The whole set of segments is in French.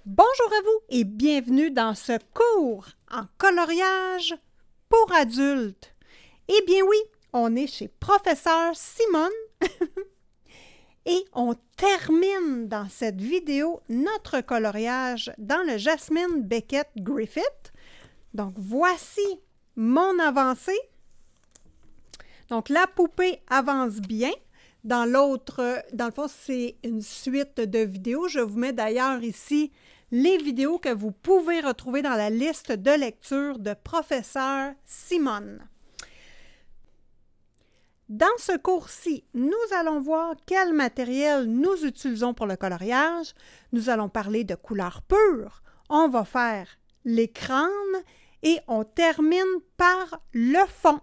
Bonjour à vous et bienvenue dans ce cours en coloriage pour adultes. Eh bien oui, on est chez Professeur Simone et on termine dans cette vidéo notre coloriage dans le Jasmine Beckett Griffith. Donc voici mon avancée. Donc la poupée avance bien. Dans le fond, c'est une suite de vidéos. Je vous mets d'ailleurs ici les vidéos que vous pouvez retrouver dans la liste de lecture de Professeur Simone. Dans ce cours-ci, nous allons voir quel matériel nous utilisons pour le coloriage. Nous allons parler de couleurs pures. On va faire les crânes et on termine par le fond.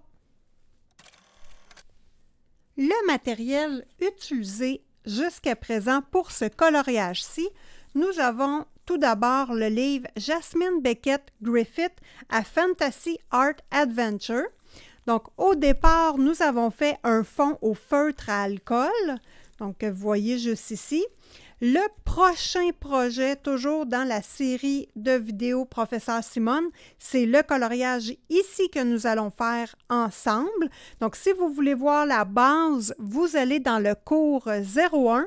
Le matériel utilisé jusqu'à présent pour ce coloriage-ci, nous avons tout d'abord le livre Jasmine Beckett Griffith A Fantasy Art Adventure. Donc, au départ, nous avons fait un fond au feutre à alcool. Donc, vous voyez juste ici. Le prochain projet, toujours dans la série de vidéos Professeur Simone, c'est le coloriage ici que nous allons faire ensemble. Donc, si vous voulez voir la base, vous allez dans le cours 01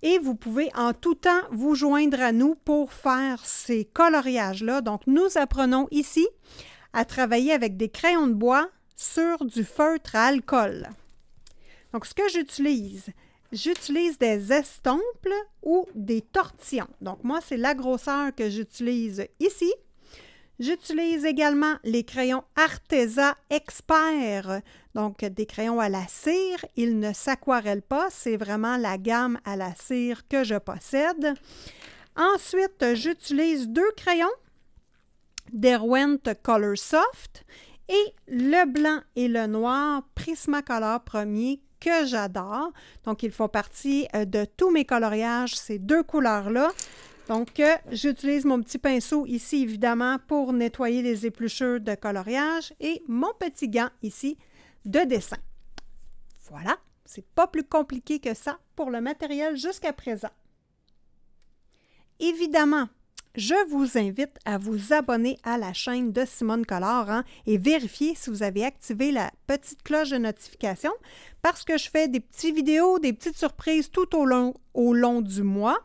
et vous pouvez en tout temps vous joindre à nous pour faire ces coloriages-là. Donc, nous apprenons ici à travailler avec des crayons de bois sur du feutre à alcool. Donc, ce que j'utilise des estompes ou des tortillons. Donc, moi, c'est la grosseur que j'utilise ici. J'utilise également les crayons Arteza Expert, donc des crayons à la cire. Ils ne s'aquarellent pas, c'est vraiment la gamme à la cire que je possède. Ensuite, j'utilise deux crayons Derwent Color Soft et le blanc et le noir Prismacolor premier que j'adore. Donc, ils font partie de tous mes coloriages, ces deux couleurs-là. Donc, j'utilise mon petit pinceau ici, évidemment, pour nettoyer les épluchures de coloriage et mon petit gant ici de dessin. Voilà, c'est pas plus compliqué que ça pour le matériel jusqu'à présent. Évidemment, je vous invite à vous abonner à la chaîne de Simone Color et vérifier si vous avez activé la petite cloche de notification parce que je fais des petites vidéos, des petites surprises tout au long du mois.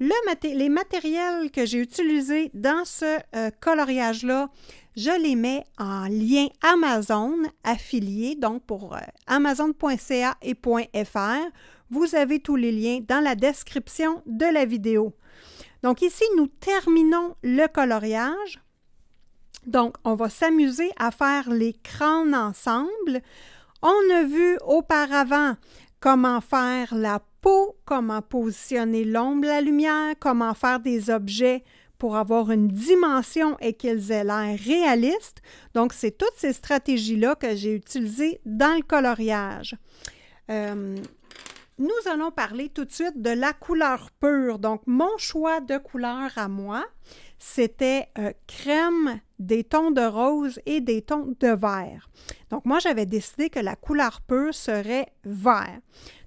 Les matériels que j'ai utilisés dans ce coloriage-là, je les mets en lien Amazon affilié, donc pour amazon.ca et .fr. Vous avez tous les liens dans la description de la vidéo. Donc ici, nous terminons le coloriage. Donc, on va s'amuser à faire les crânes ensemble. On a vu auparavant comment faire la peau, comment positionner l'ombre, la lumière, comment faire des objets pour avoir une dimension et qu'ils aient l'air réalistes. Donc, c'est toutes ces stratégies-là que j'ai utilisées dans le coloriage. Nous allons parler tout de suite de la couleur pure. Donc, mon choix de couleur à moi, c'était crème, des tons de rose et des tons de vert. Donc, moi, j'avais décidé que la couleur pure serait vert.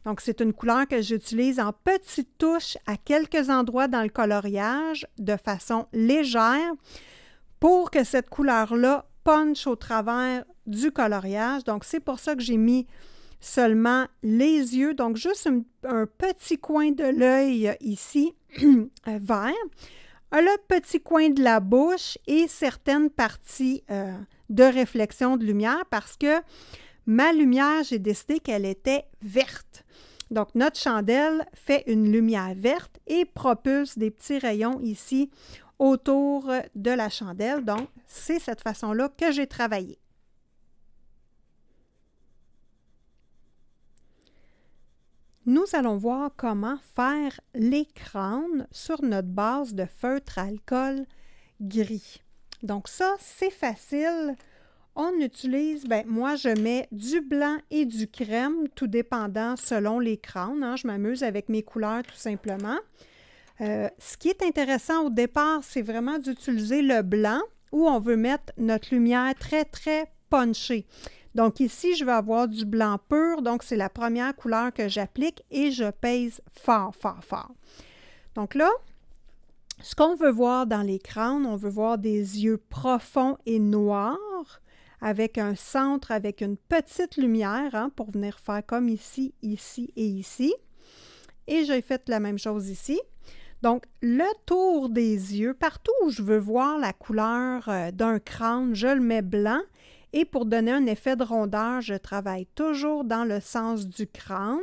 Donc, c'est une couleur que j'utilise en petites touches à quelques endroits dans le coloriage de façon légère pour que cette couleur-là punche au travers du coloriage. Donc, c'est pour ça que j'ai mis seulement les yeux, donc juste un petit coin de l'œil ici, vert, le petit coin de la bouche et certaines parties de réflexion de lumière parce que ma lumière, j'ai décidé qu'elle était verte. Donc, notre chandelle fait une lumière verte et propulse des petits rayons ici autour de la chandelle. Donc, c'est cette façon-là que j'ai travaillé. Nous allons voir comment faire les crânes sur notre base de feutre à alcool gris. Donc ça, c'est facile. On utilise, moi je mets du blanc et du crème, tout dépendant selon les crânes. Je m'amuse avec mes couleurs tout simplement. Ce qui est intéressant au départ, c'est vraiment d'utiliser le blanc où on veut mettre notre lumière très, très punchée. Donc ici, je vais avoir du blanc pur, donc c'est la première couleur que j'applique et je pèse fort, fort, fort. Donc là, Ce qu'on veut voir dans les crânes, on veut voir des yeux profonds et noirs, avec un centre, avec une petite lumière, hein, pour venir faire comme ici, ici et ici. Et j'ai fait la même chose ici. Donc, le tour des yeux, partout où je veux voir la couleur d'un crâne, je le mets blanc. Et pour donner un effet de rondeur, je travaille toujours dans le sens du crâne.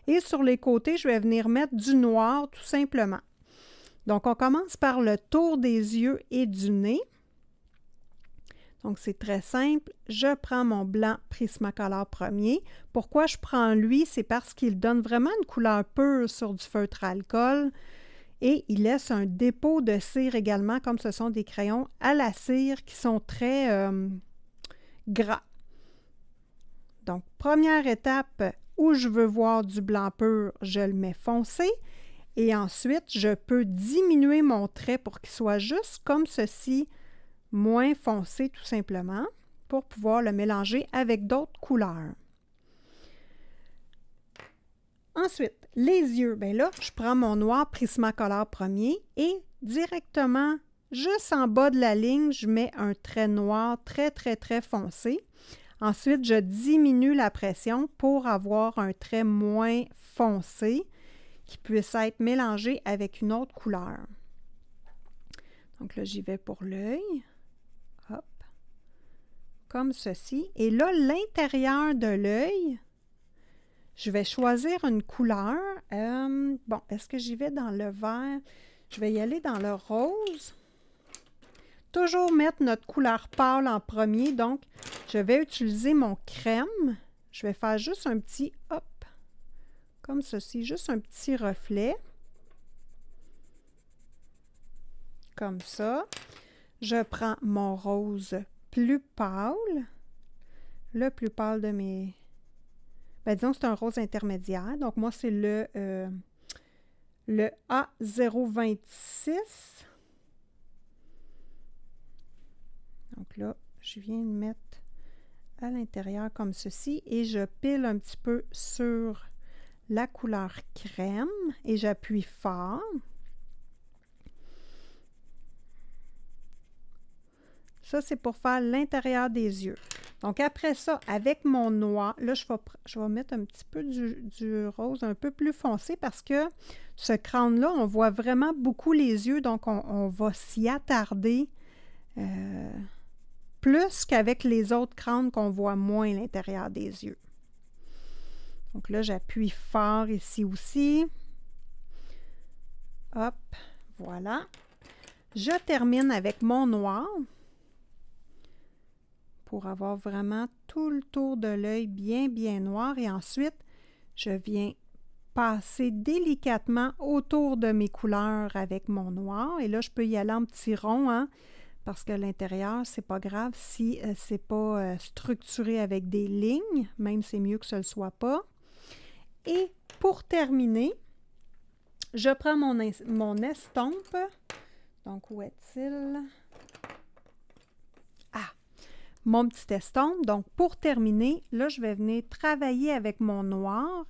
Et sur les côtés, je vais venir mettre du noir tout simplement. Donc, on commence par le tour des yeux et du nez. Donc, c'est très simple. Je prends mon blanc Prismacolor premier. Pourquoi je prends lui? C'est parce qu'il donne vraiment une couleur pure sur du feutre à alcool. Et il laisse un dépôt de cire également, comme ce sont des crayons à la cire qui sont très gras. Donc, première étape, où je veux voir du blanc pur, je le mets foncé. Et ensuite, je peux diminuer mon trait pour qu'il soit juste comme ceci, moins foncé tout simplement, pour pouvoir le mélanger avec d'autres couleurs. Ensuite, les yeux, bien là, je prends mon noir Prismacolor premier et directement, juste en bas de la ligne, je mets un trait noir très, très, très foncé. Ensuite, je diminue la pression pour avoir un trait moins foncé qui puisse être mélangé avec une autre couleur. Donc là, j'y vais pour l'œil. Hop. Comme ceci. Et là, l'intérieur de l'œil, je vais choisir une couleur. Bon, est-ce que j'y vais dans le vert? Je vais y aller dans le rose. Toujours mettre notre couleur pâle en premier. Donc, je vais utiliser mon crème. Je vais faire juste un petit, hop, comme ceci, juste un petit reflet. Comme ça. Je prends mon rose plus pâle. Le plus pâle de mes... Ben, disons que c'est un rose intermédiaire. Donc, moi, c'est le A026. Donc là, je viens de mettre à l'intérieur comme ceci et je pile un petit peu sur la couleur crème et j'appuie fort. Ça, c'est pour faire l'intérieur des yeux. Donc, après ça, avec mon noir, là, je vais mettre un petit peu du rose un peu plus foncé parce que ce crâne-là, on voit vraiment beaucoup les yeux, donc on va s'y attarder plus qu'avec les autres crânes qu'on voit moins l'intérieur des yeux. Donc là, j'appuie fort ici aussi. Hop, voilà. Je termine avec mon noir pour avoir vraiment tout le tour de l'œil bien, bien noir. Et ensuite, je viens passer délicatement autour de mes couleurs avec mon noir. Et là, je peux y aller en petits ronds, hein, parce que l'intérieur, c'est pas grave si c'est pas structuré avec des lignes, même c'est mieux que ce ne le soit pas. Et pour terminer, je prends mon estompe. Donc, où est-il? Ah! Mon petit estompe. Donc, pour terminer, là, je vais venir travailler avec mon noir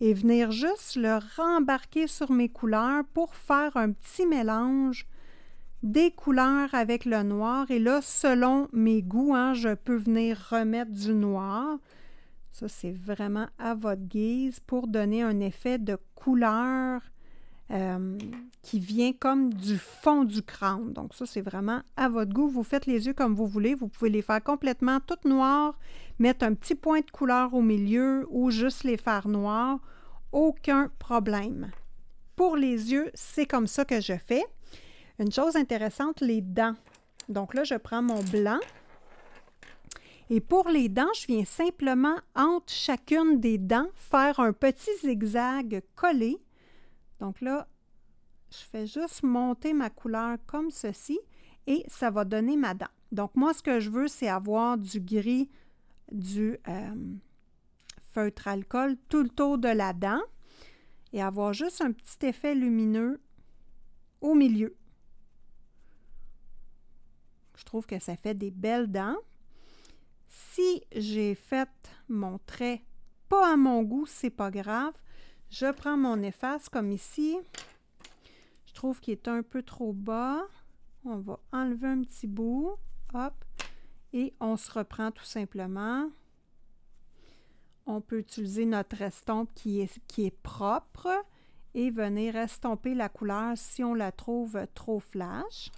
et venir juste le rembarquer sur mes couleurs pour faire un petit mélange des couleurs avec le noir. Et là, selon mes goûts, hein, je peux venir remettre du noir. Ça, c'est vraiment à votre guise pour donner un effet de couleur qui vient comme du fond du crâne. Donc ça, c'est vraiment à votre goût. Vous faites les yeux comme vous voulez. Vous pouvez les faire complètement toutes noires, mettre un petit point de couleur au milieu ou juste les faire noirs. Aucun problème. Pour les yeux, c'est comme ça que je fais. Une chose intéressante, les dents. Donc là, je prends mon blanc. Et pour les dents, je viens simplement entre chacune des dents faire un petit zigzag collé. Donc là, je fais juste monter ma couleur comme ceci et ça va donner ma dent. Donc moi, ce que je veux, c'est avoir du gris, du feutre alcool tout le tour de la dent et avoir juste un petit effet lumineux au milieu. Je trouve que ça fait des belles dents. Si j'ai fait mon trait pas à mon goût, c'est pas grave. Je prends mon efface comme ici. Je trouve qu'il est un peu trop bas, on va enlever un petit bout, hop, et on se reprend tout simplement. On peut utiliser notre estompe qui est propre et venir estomper la couleur si on la trouve trop flash.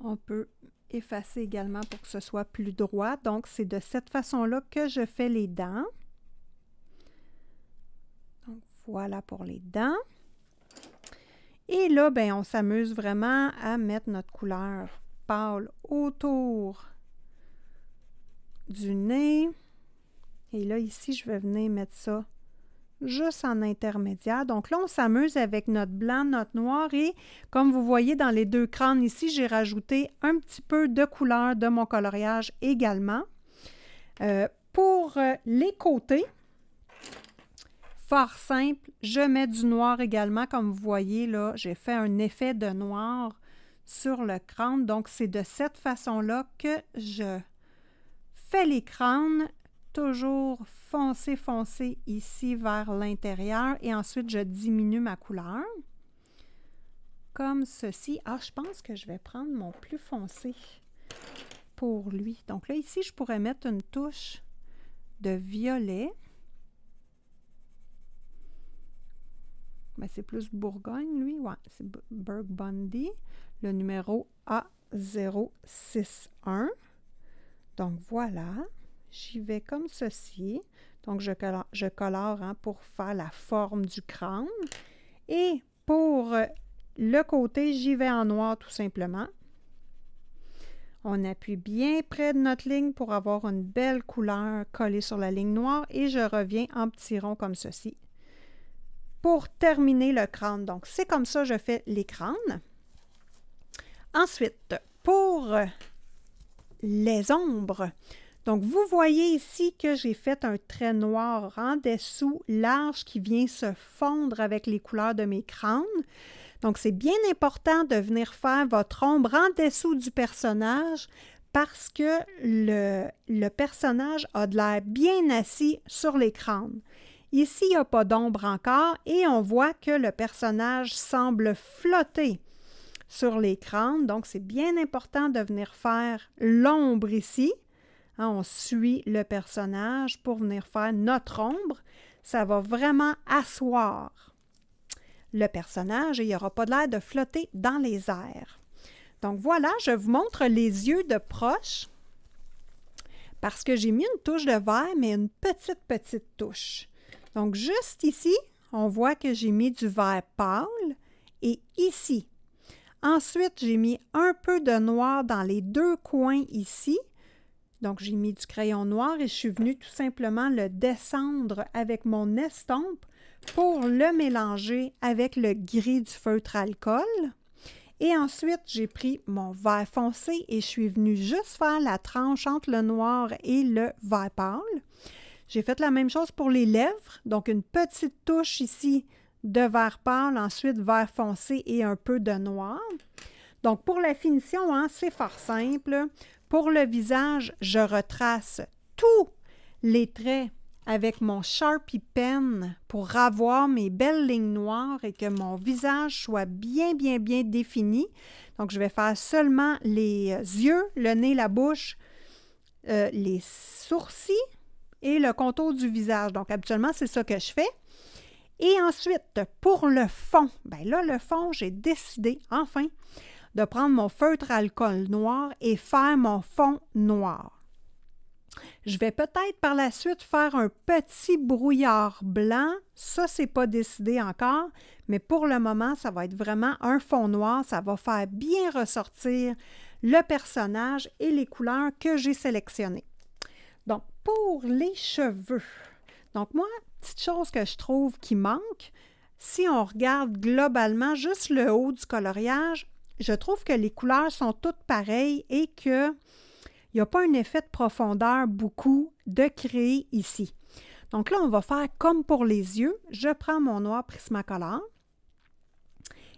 On peut effacer également pour que ce soit plus droit. Donc, c'est de cette façon-là que je fais les dents. Donc, voilà pour les dents. Et là, ben, on s'amuse vraiment à mettre notre couleur pâle autour du nez. Et là, ici, je vais venir mettre ça juste en intermédiaire. Donc là, on s'amuse avec notre blanc, notre noir et comme vous voyez dans les deux crânes ici, j'ai rajouté un petit peu de couleur de mon coloriage également. Pour les côtés, fort simple, je mets du noir également. Comme vous voyez là, j'ai fait un effet de noir sur le crâne. Donc, c'est de cette façon-là que je fais les crânes. Toujours foncé ici vers l'intérieur et ensuite je diminue ma couleur comme ceci. Ah, je pense que je vais prendre mon plus foncé pour lui. Donc là, ici, je pourrais mettre une touche de violet. Mais c'est plus Bourgogne, lui. Ouais, c'est Burgundy, le numéro A061. Donc voilà. J'y vais comme ceci. Donc, je colore hein, pour faire la forme du crâne. Et pour le côté, j'y vais en noir tout simplement. On appuie bien près de notre ligne pour avoir une belle couleur collée sur la ligne noire. Et je reviens en petits ronds comme ceci. Pour terminer le crâne. Donc, c'est comme ça que je fais les crânes. Ensuite, pour les ombres. Donc, vous voyez ici que j'ai fait un trait noir en dessous, large, qui vient se fondre avec les couleurs de mes crânes. Donc, c'est bien important de venir faire votre ombre en dessous du personnage parce que le personnage a de l'air bien assis sur les crânes. Ici, il n'y a pas d'ombre encore et on voit que le personnage semble flotter sur les crânes. Donc, c'est bien important de venir faire l'ombre ici. On suit le personnage pour venir faire notre ombre. Ça va vraiment asseoir le personnage et il n'y aura pas l'air de flotter dans les airs. Donc voilà, je vous montre les yeux de proche parce que j'ai mis une touche de vert, mais une petite touche. Donc juste ici, on voit que j'ai mis du vert pâle et ici. Ensuite, j'ai mis un peu de noir dans les deux coins ici. Donc, j'ai mis du crayon noir et je suis venue tout simplement le descendre avec mon estompe pour le mélanger avec le gris du feutre alcool. Et ensuite, j'ai pris mon vert foncé et je suis venue juste faire la tranche entre le noir et le vert pâle. J'ai fait la même chose pour les lèvres. Donc, une petite touche ici de vert pâle, ensuite vert foncé et un peu de noir. Donc, pour la finition, hein, c'est fort simple. Pour le visage, je retrace tous les traits avec mon Sharpie Pen pour avoir mes belles lignes noires et que mon visage soit bien défini. Donc, je vais faire seulement les yeux, le nez, la bouche, les sourcils et le contour du visage. Donc, habituellement, c'est ça que je fais. Et ensuite, pour le fond, bien là, le fond, j'ai décidé, enfin, de prendre mon feutre alcool noir et faire mon fond noir. Je vais peut-être par la suite faire un petit brouillard blanc. Ça, c'est pas décidé encore, mais pour le moment, ça va être vraiment un fond noir. Ça va faire bien ressortir le personnage et les couleurs que j'ai sélectionnées. Donc, pour les cheveux, donc moi, petite chose que je trouve qui manque, si on regarde globalement juste le haut du coloriage, je trouve que les couleurs sont toutes pareilles et qu'il n'y a pas un effet de profondeur beaucoup de créer ici. Donc là, on va faire comme pour les yeux. Je prends mon noir Prismacolor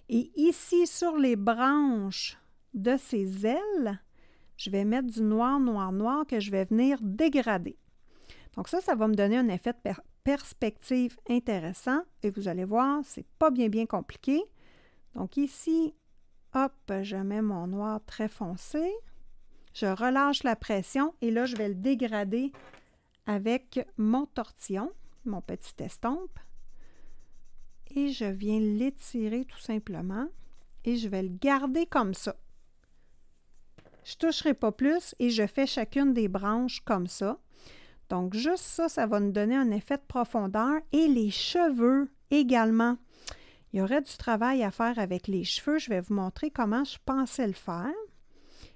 et ici, sur les branches de ses ailes, je vais mettre du noir que je vais venir dégrader. Donc ça va me donner un effet de perspective intéressant et vous allez voir, c'est pas bien compliqué. Donc ici, hop, je mets mon noir très foncé. Je relâche la pression et là, je vais le dégrader avec mon tortillon, mon petit estompe. Et je viens l'étirer tout simplement et je vais le garder comme ça. Je ne toucherai pas plus et je fais chacune des branches comme ça. Donc, juste ça, ça va nous donner un effet de profondeur. Et les cheveux également. Il y aurait du travail à faire avec les cheveux. Je vais vous montrer comment je pensais le faire.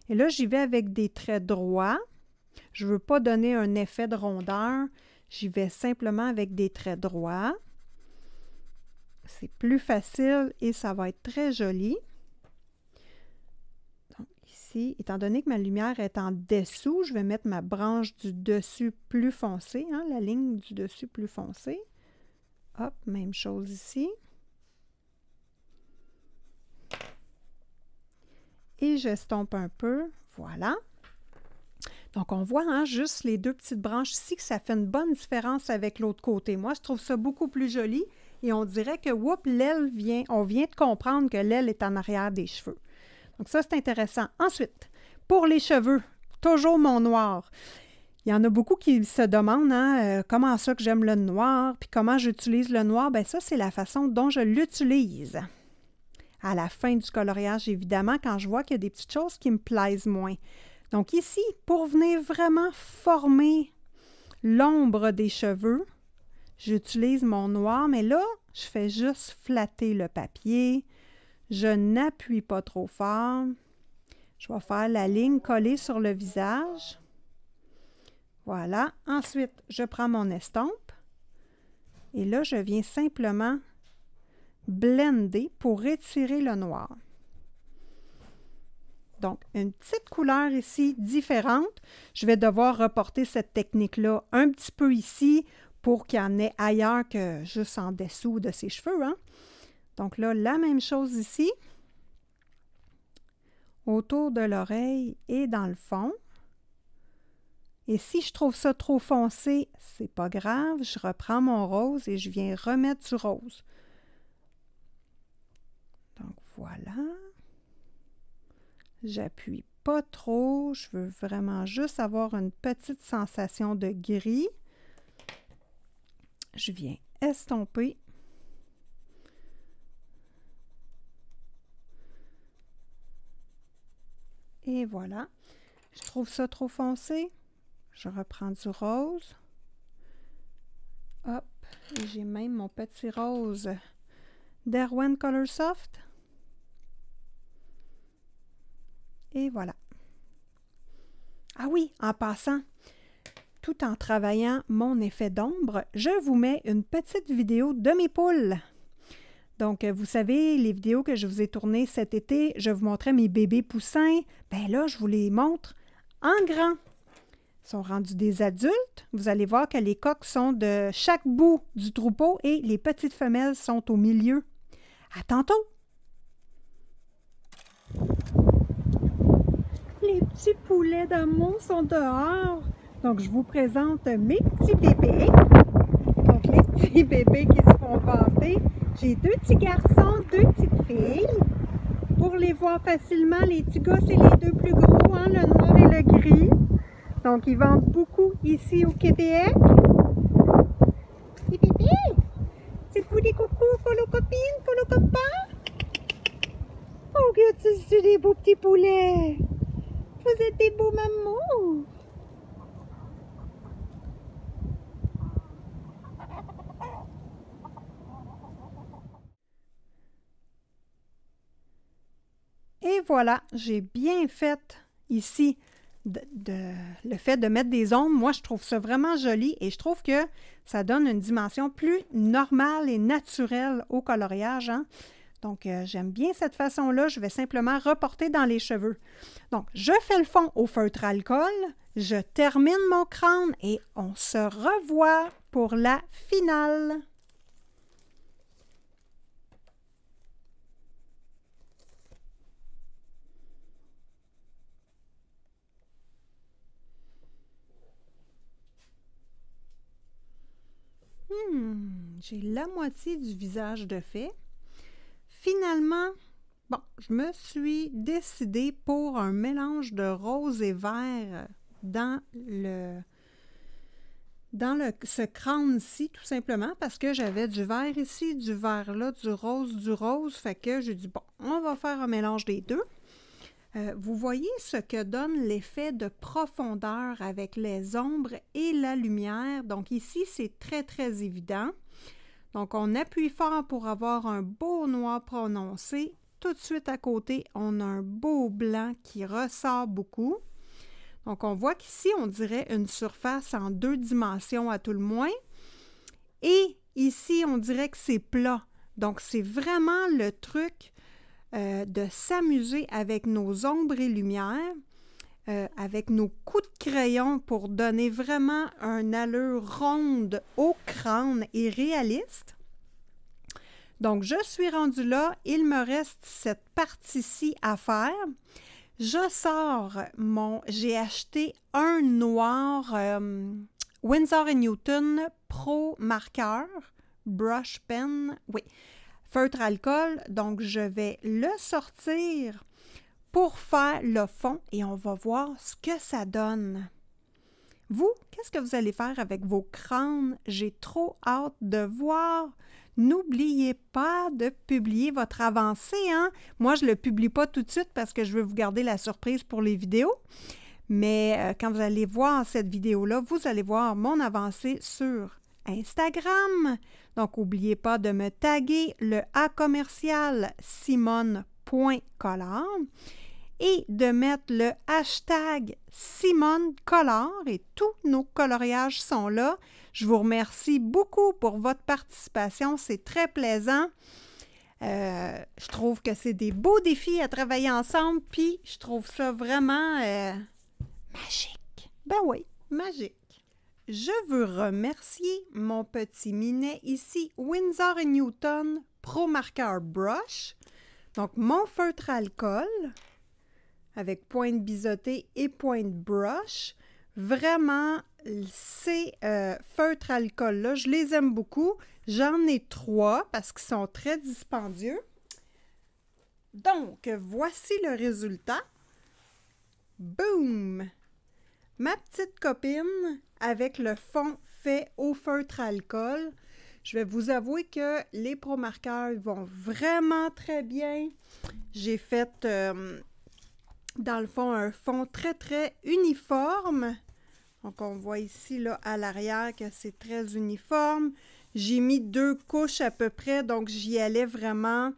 Et là, j'y vais avec des traits droits. Je ne veux pas donner un effet de rondeur. J'y vais simplement avec des traits droits. C'est plus facile et ça va être très joli. Donc ici, étant donné que ma lumière est en dessous, je vais mettre ma branche du dessus plus foncée, hein, la ligne du dessus plus foncée. Hop, même chose ici. Et j'estompe un peu, voilà. Donc, on voit hein, juste les deux petites branches ici que ça fait une bonne différence avec l'autre côté. Moi, je trouve ça beaucoup plus joli et on dirait que, whoop, l'aile vient, on vient de comprendre que l'aile est en arrière des cheveux. Donc, ça, c'est intéressant. Ensuite, pour les cheveux, toujours mon noir. Il y en a beaucoup qui se demandent hein, comment ça que j'aime le noir, puis comment j'utilise le noir. Bien, ça, c'est la façon dont je l'utilise. À la fin du coloriage, évidemment, quand je vois qu'il y a des petites choses qui me plaisent moins. Donc ici, pour venir vraiment former l'ombre des cheveux, j'utilise mon noir, mais là, je fais juste flatter le papier. Je n'appuie pas trop fort. Je vais faire la ligne collée sur le visage. Voilà. Ensuite, je prends mon estompe. Et là, je viens simplement blender pour étirer le noir. Donc, une petite couleur ici différente. Je vais devoir reporter cette technique-là un petit peu ici pour qu'il y en ait ailleurs que juste en dessous de ses cheveux. Hein? Donc là, la même chose ici. Autour de l'oreille et dans le fond. Et si je trouve ça trop foncé, c'est pas grave. Je reprends mon rose et je viens remettre du rose. Donc voilà. J'appuie pas trop. Je veux vraiment juste avoir une petite sensation de gris. Je viens estomper. Et voilà. Je trouve ça trop foncé. Je reprends du rose. Hop. Et j'ai même mon petit rose d'Erwan Color Soft. Et voilà. Ah oui, en passant, tout en travaillant mon effet d'ombre, je vous mets une petite vidéo de mes poules. Donc, vous savez, les vidéos que je vous ai tournées cet été, je vous montrais mes bébés poussins. Bien là, je vous les montre en grand. Ils sont rendus des adultes. Vous allez voir que les coqs sont de chaque bout du troupeau et les petites femelles sont au milieu. À tantôt! Les petits poulets d'amour sont dehors. Donc, je vous présente mes petits bébés. Donc, les petits bébés qui se font vanter. J'ai deux petits garçons, deux petites filles. Pour les voir facilement, les petits gars, c'est les deux plus gros, hein, le noir et le gris. Donc, ils vendent beaucoup ici au Québec. Les bébés! C'est-vous des coucous pour nos copines, pour nos copains? Oh, regarde, c'est des beaux petits poulets! Vous êtes des beaux mamans! Et voilà, j'ai bien fait ici le fait de mettre des ombres. Moi, je trouve ça vraiment joli et je trouve que ça donne une dimension plus normale et naturelle au coloriage. Hein? Donc, j'aime bien cette façon-là. Je vais simplement reporter dans les cheveux. Donc, je fais le fond au feutre alcool. Je termine mon crâne et on se revoit pour la finale. J'ai la moitié du visage de fait. Finalement, bon, je me suis décidée pour un mélange de rose et vert dans ce crâne-ci, tout simplement, parce que j'avais du vert ici, du vert là, du rose, fait que j'ai dit, bon, on va faire un mélange des deux. Vous voyez ce que donne l'effet de profondeur avec les ombres et la lumière. Donc ici, c'est très, très évident. Donc on appuie fort pour avoir un beau noir prononcé. Tout de suite à côté, on a un beau blanc qui ressort beaucoup. Donc on voit qu'ici, on dirait une surface en 2 dimensions à tout le moins. Et ici, on dirait que c'est plat. Donc c'est vraiment le truc de s'amuser avec nos ombres et lumières, avec nos coups de crayon pour donner vraiment une allure ronde au crâne et réaliste. Donc, je suis rendue là. Il me reste cette partie-ci à faire. Je sors j'ai acheté un noir Winsor & Newton Pro Marqueur Brush Pen. Oui. Feutre alcool, donc je vais le sortir pour faire le fond et on va voir ce que ça donne. Vous, qu'est-ce que vous allez faire avec vos crânes? J'ai trop hâte de voir. N'oubliez pas de publier votre avancée, hein? Moi, je ne le publie pas tout de suite parce que je veux vous garder la surprise pour les vidéos. Mais quand vous allez voir cette vidéo-là, vous allez voir mon avancée sur Instagram. Donc, n'oubliez pas de me taguer le @simone.collard et de mettre le hashtag SimoneCollard et tous nos coloriages sont là. Je vous remercie beaucoup pour votre participation, c'est très plaisant. Je trouve que c'est des beaux défis à travailler ensemble, puis je trouve ça vraiment magique. Ben oui, magique. Je veux remercier mon petit minet ici, Winsor & Newton Pro Marqueur Brush. Donc, mon feutre alcool avec pointe biseautée et pointe brush. Vraiment, ces feutres alcool-là, je les aime beaucoup. J'en ai 3 parce qu'ils sont très dispendieux. Donc, voici le résultat. Boum! Ma petite copine avec le fond fait au feutre alcool. Je vais vous avouer que les Pro Marqueurs vont vraiment très bien. J'ai fait, dans le fond, un fond très, très uniforme. Donc, on voit ici, là, à l'arrière, que c'est très uniforme. J'ai mis 2 couches à peu près, donc j'y allais vraiment.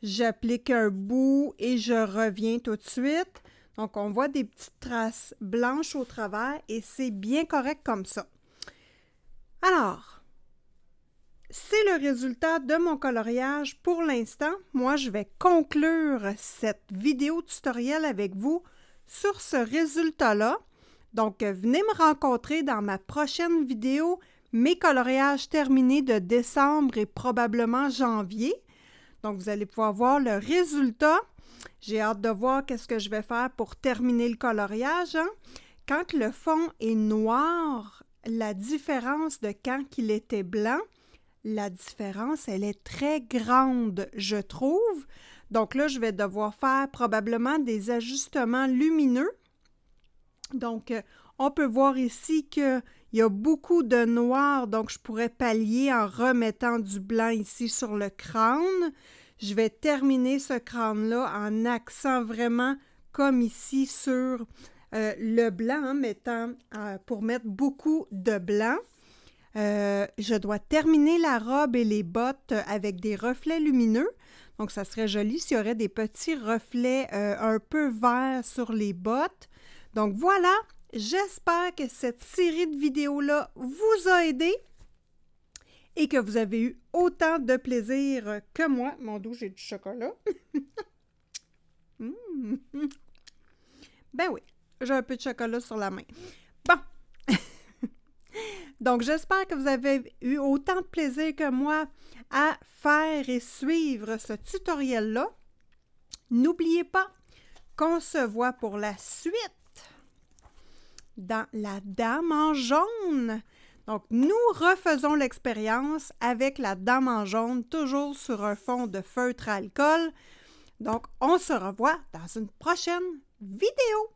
J'applique un bout et je reviens tout de suite. Donc, on voit des petites traces blanches au travers et c'est bien correct comme ça. Alors, c'est le résultat de mon coloriage pour l'instant. Moi, je vais conclure cette vidéo tutoriel avec vous sur ce résultat-là. Donc, venez me rencontrer dans ma prochaine vidéo, mes coloriages terminés de décembre et probablement janvier. Donc, vous allez pouvoir voir le résultat. J'ai hâte de voir qu'est-ce que je vais faire pour terminer le coloriage. Hein? Quand le fond est noir, la différence de quand il était blanc, la différence, elle est très grande, je trouve. Donc là, je vais devoir faire probablement des ajustements lumineux. Donc, on peut voir ici qu'il y a beaucoup de noir, donc je pourrais pallier en remettant du blanc ici sur le crâne. Je vais terminer ce crâne-là en accent vraiment comme ici sur le blanc, pour mettre beaucoup de blanc. Je dois terminer la robe et les bottes avec des reflets lumineux. Donc, ça serait joli s'il y aurait des petits reflets un peu verts sur les bottes. Donc, voilà, j'espère que cette série de vidéos-là vous a aidé et que vous avez eu autant de plaisir que moi. Mon Dieu, j'ai du chocolat. Ben oui, j'ai un peu de chocolat sur la main. Bon. Donc, j'espère que vous avez eu autant de plaisir que moi à faire et suivre ce tutoriel-là. N'oubliez pas qu'on se voit pour la suite dans la Dame en jaune. Donc, nous refaisons l'expérience avec la Dame en jaune, toujours sur un fond de feutre alcool. Donc, on se revoit dans une prochaine vidéo.